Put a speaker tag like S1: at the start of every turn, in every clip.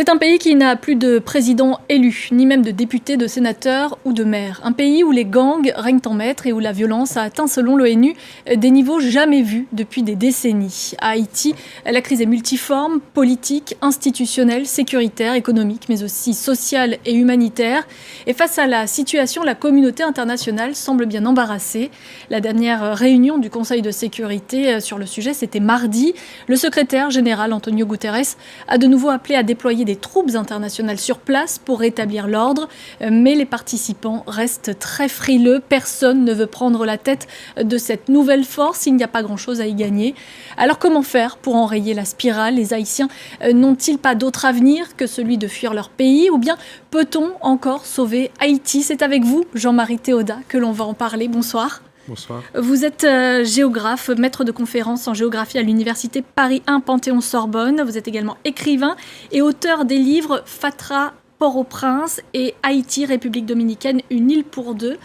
S1: C'est un pays qui n'a plus de président élu, ni même de député, de sénateur ou de maire. Un pays où les gangs règnent en maître et où la violence a atteint, selon l'ONU, des niveaux jamais vus depuis des décennies. À Haïti, la crise est multiforme, politique, institutionnelle, sécuritaire, économique, mais aussi sociale et humanitaire. Et face à la situation, la communauté internationale semble bien embarrassée. La dernière réunion du Conseil de sécurité sur le sujet, c'était mardi. Le secrétaire général Antonio Guterres a de nouveau appelé à déployer des troupes internationales sur place pour rétablir l'ordre, mais les participants restent très frileux. Personne ne veut prendre la tête de cette nouvelle force, il n'y a pas grand-chose à y gagner. Alors comment faire pour enrayer la spirale? Les Haïtiens n'ont-ils pas d'autre avenir que celui de fuir leur pays? Ou bien peut-on encore sauver Haïti? C'est avec vous, Jean-Marie Théodat, que l'on va en parler. Bonsoir.
S2: Bonsoir.
S1: Vous êtes géographe, maître de conférences en géographie à l'université Paris 1 Panthéon-Sorbonne. Vous êtes également écrivain et auteur des livres Fatra, Port-au-Prince et Haïti, République dominicaine, une île pour deux.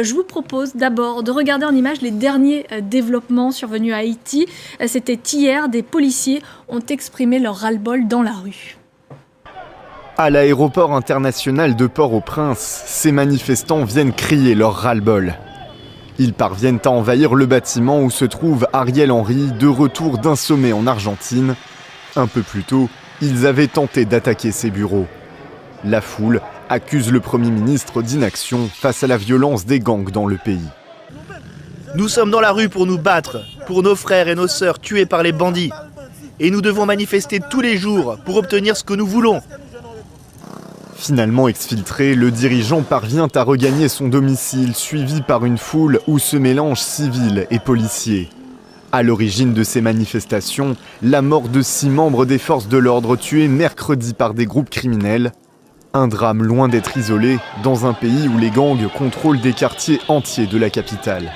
S1: Je vous propose d'abord de regarder en images les derniers développements survenus à Haïti. C'était hier, des policiers ont exprimé leur ras-le-bol dans la rue.
S2: À l'aéroport international de Port-au-Prince, ces manifestants viennent crier leur ras-le-bol. Ils parviennent à envahir le bâtiment où se trouve Ariel Henry, de retour d'un sommet en Argentine. Un peu plus tôt, ils avaient tenté d'attaquer ses bureaux. La foule accuse le Premier ministre d'inaction face à la violence des gangs dans le pays.
S3: Nous sommes dans la rue pour nous battre, pour nos frères et nos sœurs tués par les bandits. Et nous devons manifester tous les jours pour obtenir ce que nous voulons.
S2: Finalement exfiltré, le dirigeant parvient à regagner son domicile, suivi par une foule où se mélangent civils et policiers. À l'origine de ces manifestations, la mort de 6 membres des forces de l'ordre tués mercredi par des groupes criminels. Un drame loin d'être isolé, dans un pays où les gangs contrôlent des quartiers entiers de la capitale.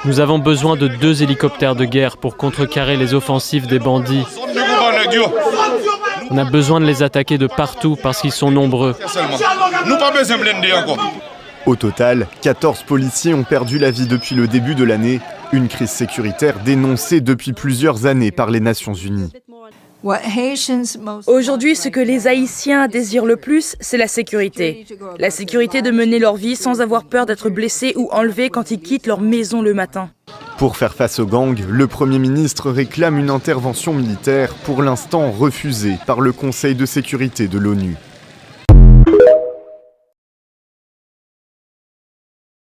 S4: Nous avons besoin de 2 hélicoptères de guerre pour contrecarrer les offensives des bandits. On a besoin de les attaquer de partout parce qu'ils sont nombreux.
S2: Au total, 14 policiers ont perdu la vie depuis le début de l'année, une crise sécuritaire dénoncée depuis plusieurs années par les Nations Unies.
S5: Aujourd'hui, ce que les Haïtiens désirent le plus, c'est la sécurité. La sécurité de mener leur vie sans avoir peur d'être blessés ou enlevés quand ils quittent leur maison le matin.
S2: Pour faire face aux gangs, le Premier ministre réclame une intervention militaire, pour l'instant refusée par le Conseil de sécurité de l'ONU.